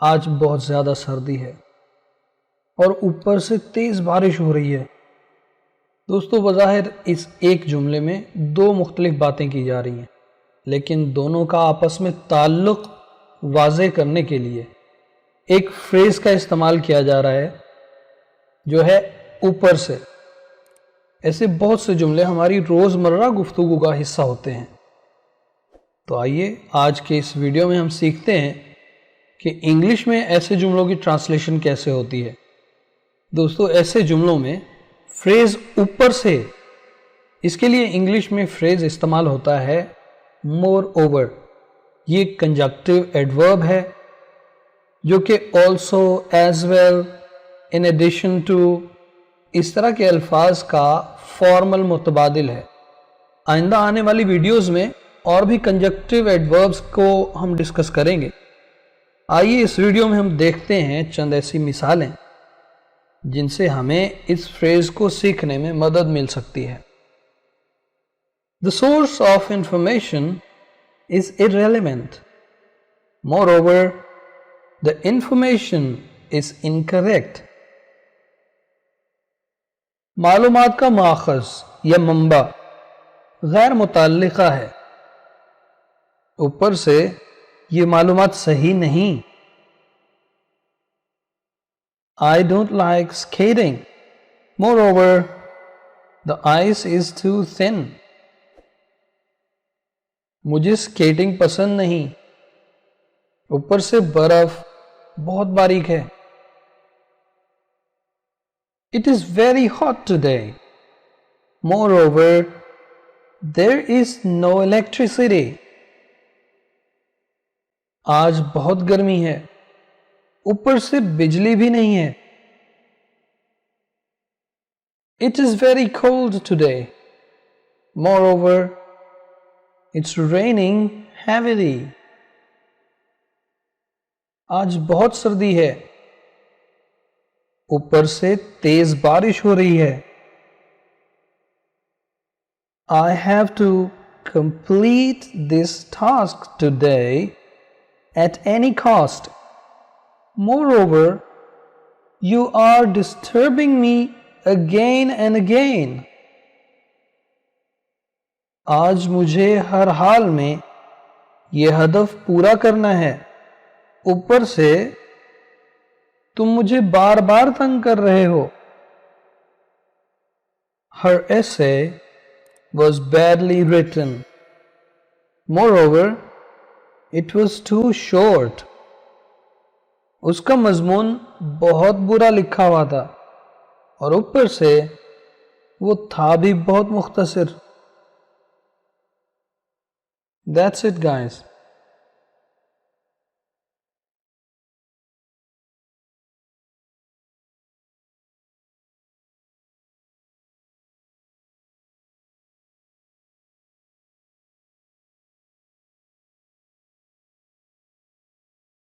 आज बहुत ज़्यादा सर्दी है और ऊपर से तेज़ बारिश हो रही है। दोस्तों, बज़ाहिर इस एक जुमले में दो मुख्तलिफ बातें की जा रही हैं, लेकिन दोनों का आपस में ताल्लुक़ वाज़े करने के लिए एक फ्रेज़ का इस्तेमाल किया जा रहा है जो है ऊपर से। ऐसे बहुत से जुमले हमारी रोज़मर्रा गुफ्तगू का हिस्सा होते हैं। तो आइए आज के इस वीडियो में हम सीखते हैं कि इंग्लिश में ऐसे जुमलों की ट्रांसलेशन कैसे होती है। दोस्तों, ऐसे जुमलों में फ्रेज़ ऊपर से, इसके लिए इंग्लिश में फ्रेज़ इस्तेमाल होता है मोर ओवर। ये कंजक्टिव एडवर्ब है जो कि also, as well, in addition to, इस तरह के अल्फाज का फॉर्मल मुतबादिल है। आइंदा आने वाली वीडियोस में और भी कंजक्टिव एडवर्ब्स को हम डिस्कस करेंगे। आइए इस वीडियो में हम देखते हैं चंद ऐसी मिसालें जिनसे हमें इस फ्रेज को सीखने में मदद मिल सकती है। The source of information is irrelevant. Moreover, the information is incorrect. मालूमात का माखज़ या मंबा गैर मुताल्लिक़ा है। ऊपर से ये मालूमात सही नहीं। I don't like skating. Moreover, the ice is too thin. मुझे स्केटिंग पसंद नहीं, ऊपर से बर्फ बहुत बारीक है। It is very hot today. Moreover, there is no electricity. आज बहुत गर्मी है, ऊपर से बिजली भी नहीं है। It is very cold today. Moreover, it's raining heavily. आज बहुत सर्दी है, ऊपर से तेज बारिश हो रही है। I have to complete this task today at any cost. Moreover, you are disturbing me again and again. आज मुझे हर हाल में यह हदफ पूरा करना है, ऊपर से तुम मुझे बार बार तंग कर रहे हो। Her essay was badly written. Moreover, it was too short. उसका मजमून बहुत बुरा लिखा हुआ था और ऊपर से वो था भी बहुत मुख्तसर। That's it, guys.